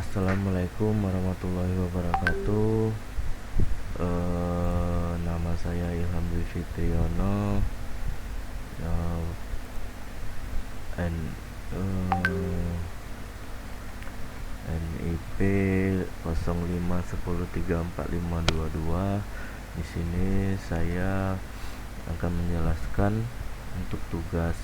Assalamualaikum warahmatullahi wabarakatuh. Nama saya Ilham Dwi Fitriono. NIP 0510345222. Di sini saya akan menjelaskan untuk tugas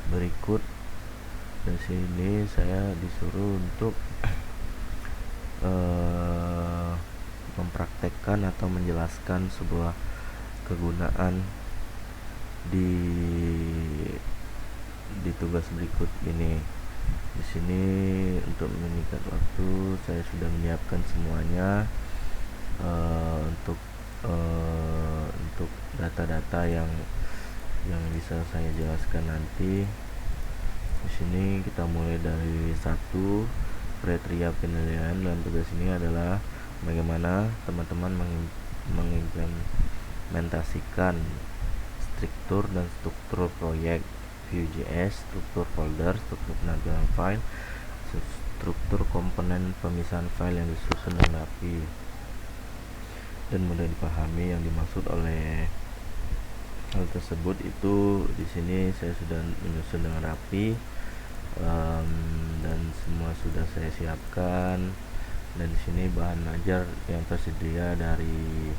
berikut. Di sini saya disuruh untuk mempraktekkan atau menjelaskan sebuah kegunaan di tugas berikut ini. Di sini untuk menyingkat waktu saya sudah menyiapkan semuanya untuk data-data yang bisa saya jelaskan nanti. Di sini kita mulai dari 1, kriteria penilaian, dan tugas ini adalah bagaimana teman-teman mengimplementasikan struktur dan struktur proyek Vue.js, struktur folder, struktur penampilan file, struktur komponen pemisahan file yang disusun dengan rapi dan mudah dipahami. Yang dimaksud oleh hal tersebut itu di sini saya sudah menyusun dengan rapi, dan semua sudah saya siapkan. Dan di sini bahan ajar yang tersedia dari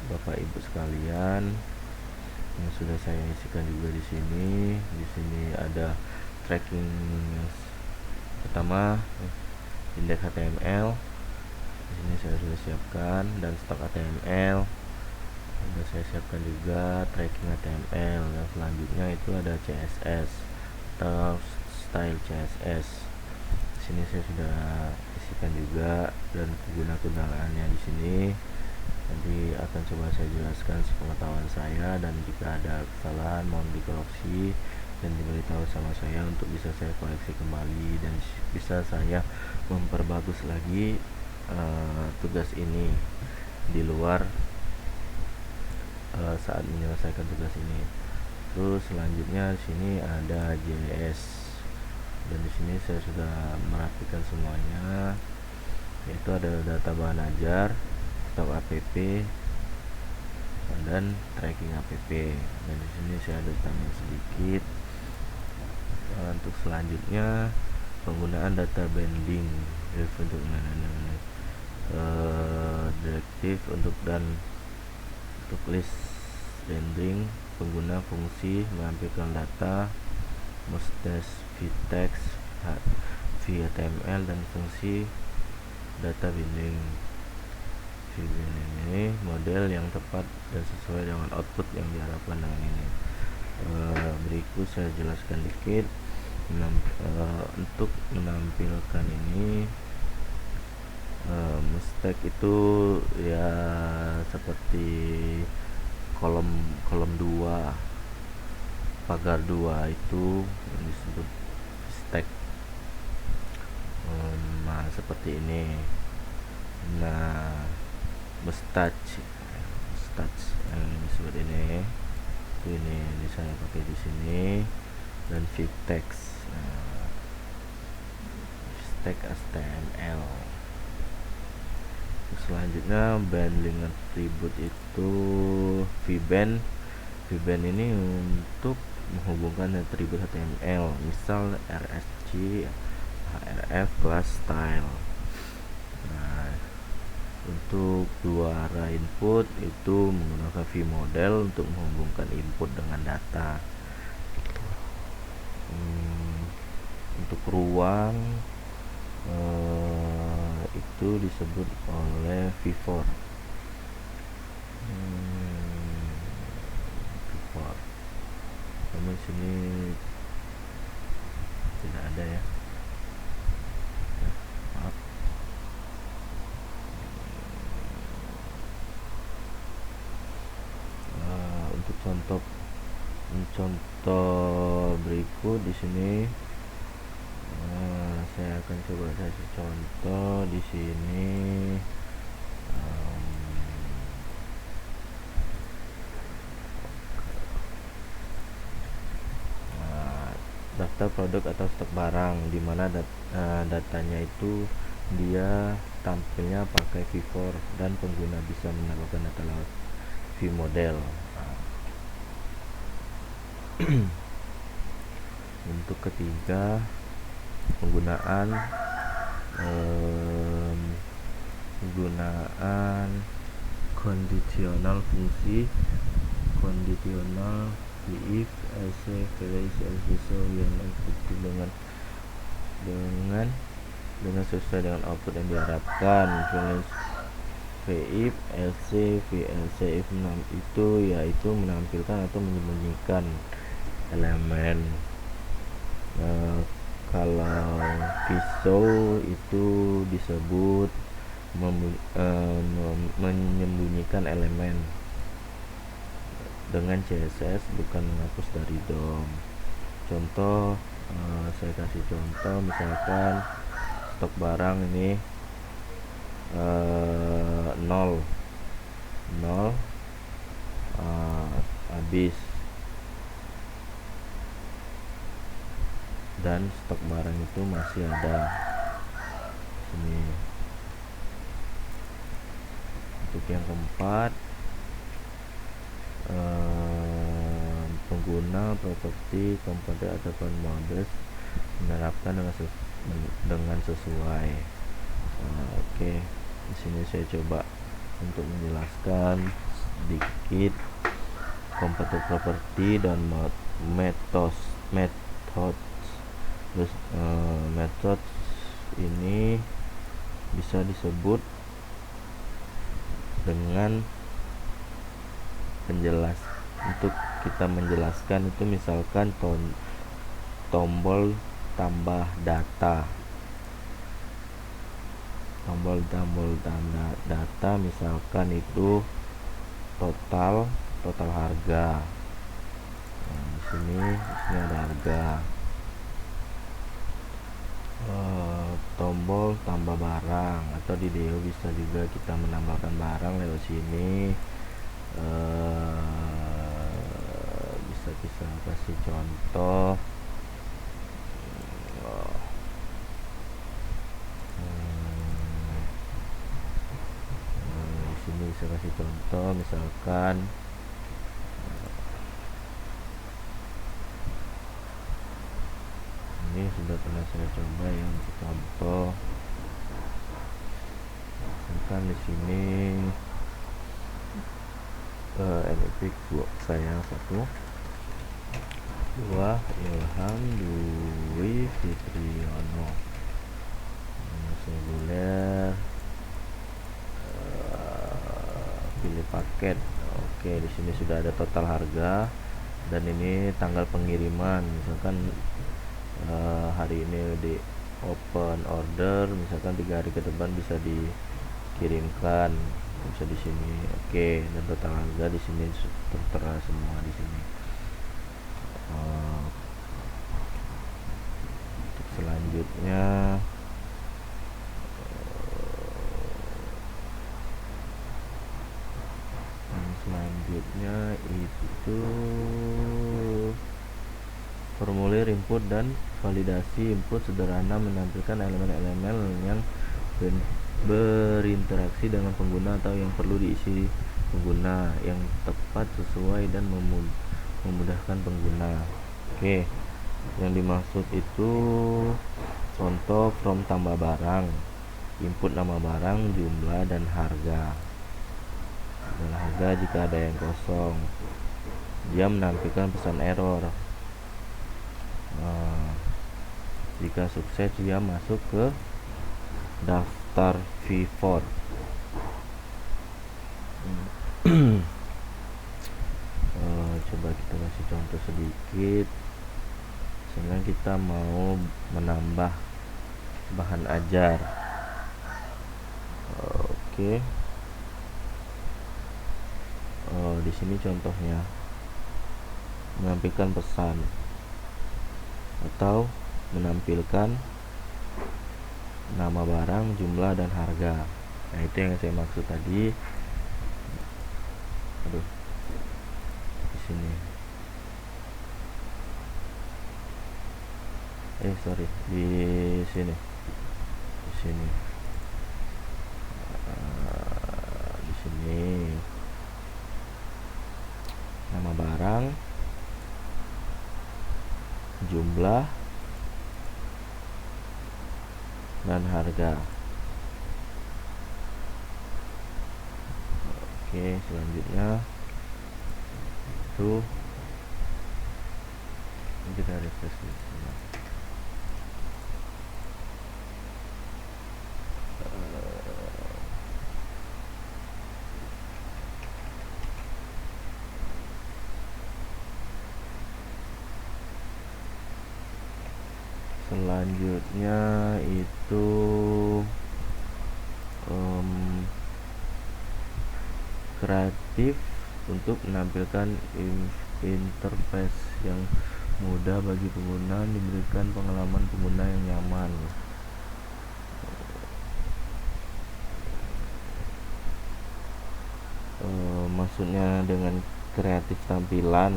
Bapak Ibu sekalian yang sudah saya isikan juga di sini. Di sini ada tracking pertama, indeks HTML. Di sini saya sudah siapkan, dan stok HTML sudah saya siapkan juga, tracking HTML. Dan selanjutnya itu ada CSS atau style CSS. Di sini saya sudah isikan juga, dan kegunaannya di sini nanti akan coba saya jelaskan sepengetahuan saya, dan jika ada kesalahan mohon dikoreksi dan diberitahu sama saya untuk bisa saya koreksi kembali dan bisa saya memperbagus lagi tugas ini di luar saat menyelesaikan tugas ini. Terus selanjutnya di sini ada JS, dan di sini saya sudah merapikan semuanya, yaitu ada data bahan ajar, stok app, dan tracking app. Dan di sini saya ada tambahan sedikit. Untuk selanjutnya penggunaan data binding untuk direktif untuk list binding, pengguna fungsi menampilkan data mustache vtext HTML, dan fungsi data binding. Ini model yang tepat dan sesuai dengan output yang diharapkan dengan ini. Berikut saya jelaskan dikit. Untuk menampilkan ini, mustache itu ya seperti kolom 2, pagar 2 itu yang disebut stack. Nah seperti ini. Nah mustache yang disebut ini saya pakai di sini, dan vtext stack HTML. Selanjutnya binding atribut itu vband ini untuk menghubungkan atribut HTML, misal rsg, href, class, style. Nah, untuk dua arah input itu menggunakan vModel untuk menghubungkan input dengan data. Untuk ruang itu disebut oleh vfor. Namun sini tidak ada ya. Maaf. Untuk contoh berikut di sini, saya akan coba kasih contoh di sini. data produk atau stok barang, di mana datanya itu dia tampilnya pakai V4 dan pengguna bisa menambahkan data lewat VModel. Untuk ketiga, penggunaan kondisional fungsi kondisional if else various else yang efektif dengan sesuai dengan output yang diharapkan. If else VLC if itu yaitu menampilkan atau menyembunyikan elemen. Kalau VShow itu disebut menyembunyikan elemen dengan CSS, bukan menghapus dari DOM. Contoh, saya kasih contoh, misalkan stok barang ini 0 habis, dan stok barang itu masih ada sini. Untuk yang keempat, pengguna properti komponen ataupun modus menerapkan dengan sesuai. Oke, di sini saya coba untuk menjelaskan sedikit komponen properti dan metode. Terus metode ini bisa disebut dengan untuk kita menjelaskan itu, misalkan tombol tambah data, misalkan itu total harga. Di sini ada harga. Tombol tambah barang, atau di Deo bisa juga kita menambahkan barang lewat sini. Bisa kasih contoh. Di sini bisa kasih contoh, misalkan ini sudah pernah saya coba yang contoh. Misalkan di sini NFX saya 1, 2 Ilham, Dwi Fitriono, Singuler, pilih paket. Oke, di sini sudah ada total harga dan ini tanggal pengiriman. Misalkan hari ini di open order, misalkan 3 hari ke depan bisa dikirimkan, bisa di sini. Oke, dan total harga di sini tertera semua di sini. Untuk selanjutnya itu formulir input dan validasi. Input sederhana menampilkan elemen-elemen yang berinteraksi dengan pengguna atau yang perlu diisi pengguna yang tepat, sesuai, dan memudahkan pengguna. Oke, yang dimaksud itu contoh from tambah barang, input nama barang, jumlah, dan harga. Dan harga jika ada yang kosong, dia menampilkan pesan error. Jika sukses, dia masuk ke daftar V4. Coba kita kasih contoh sedikit. Sekarang kita mau menambah bahan ajar. Oke. Di sini contohnya menampilkan pesan atau menampilkan nama barang, jumlah, dan harga. Nah, itu yang saya maksud tadi. Di sini sorry, di sini, di sini, di sini nama barang, jumlah, dan harga. Oke, selanjutnya itu kita refresh di sini. Selanjutnya itu kreatif untuk menampilkan interface yang mudah bagi pengguna, diberikan pengalaman pengguna yang nyaman. Maksudnya dengan kreatif tampilan,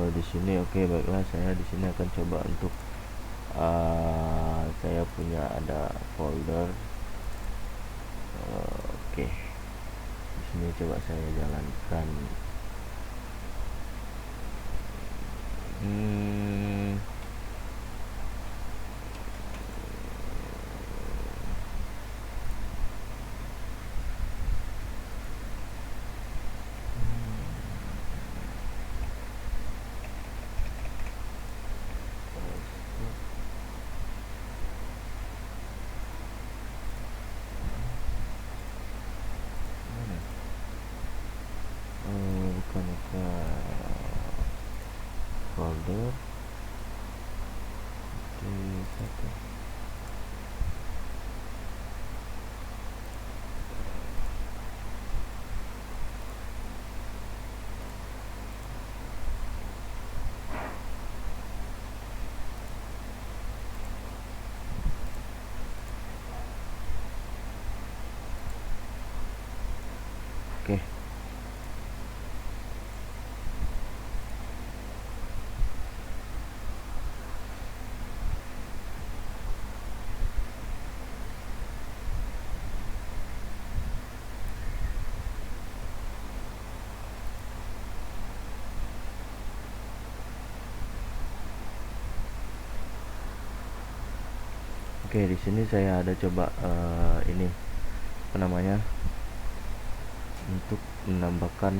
di sini. Oke, baiklah, saya di sini akan coba untuk saya punya ada folder. Oke, di sini coba saya jalankan. Folder di satu. Oke. Oke, di sini saya ada coba ini apa namanya, untuk menambahkan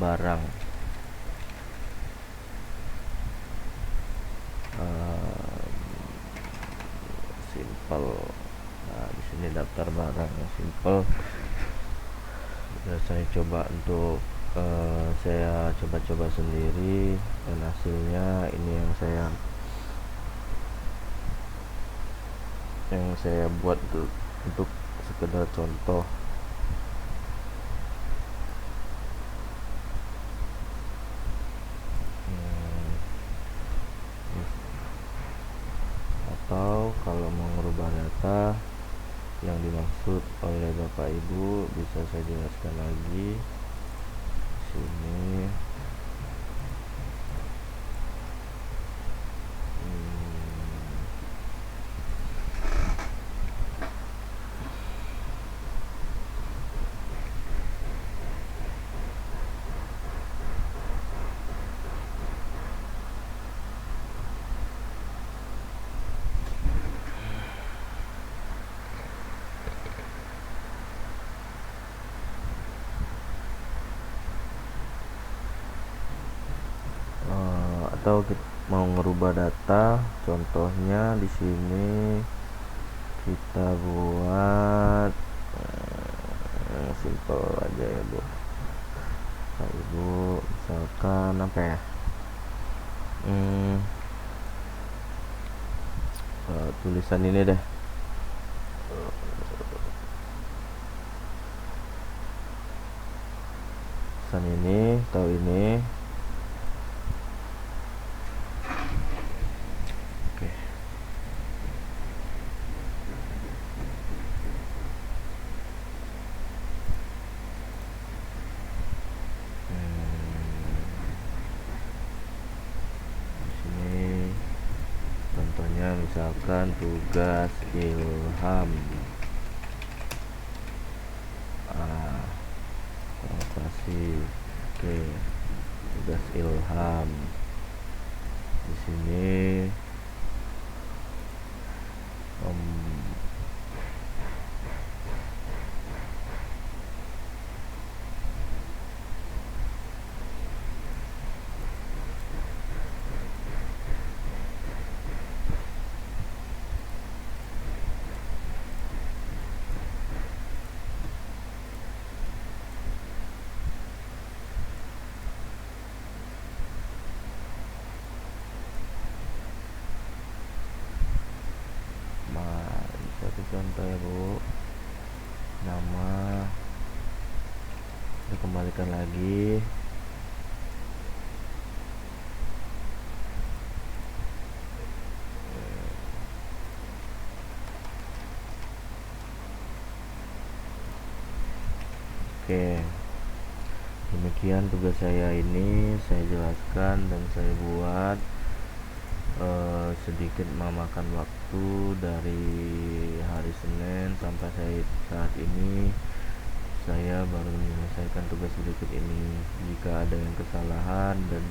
barang. Simple. Nah, di sini daftar barang yang simple. Saya coba untuk saya coba-coba sendiri, dan hasilnya ini yang saya buat untuk sekedar contoh. Atau kalau mau merubah data yang dimaksud oleh Bapak Ibu, bisa saya jelaskan lagi di sini. Atau kita mau ngerubah data, contohnya di sini kita buat simple aja ya Bu. Nah, Ibu misalkan apa ya, tulisan ini deh, tulisan ini atau ini. misalkan tugas ilham. Spasi. Oke, tugas ilham di sini. Satu contoh ya Bu, nama kita kembalikan lagi. Oke, demikian tugas saya ini saya jelaskan dan saya buat sedikit memakan waktu dari hari Senin sampai saat ini saya baru menyelesaikan tugas berikut ini. Jika ada yang kesalahan dan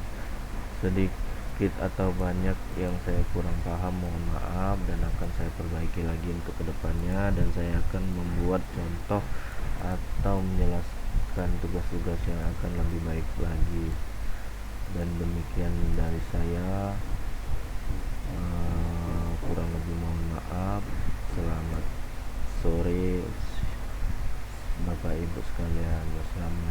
sedikit atau banyak yang saya kurang paham, mohon maaf dan akan saya perbaiki lagi untuk kedepannya, dan saya akan membuat contoh atau menjelaskan tugas-tugas yang akan lebih baik lagi. Dan demikian dari saya, kurang lebih mohon maaf. Selamat sore Bapak Ibu sekalian. Wassalamualaikum.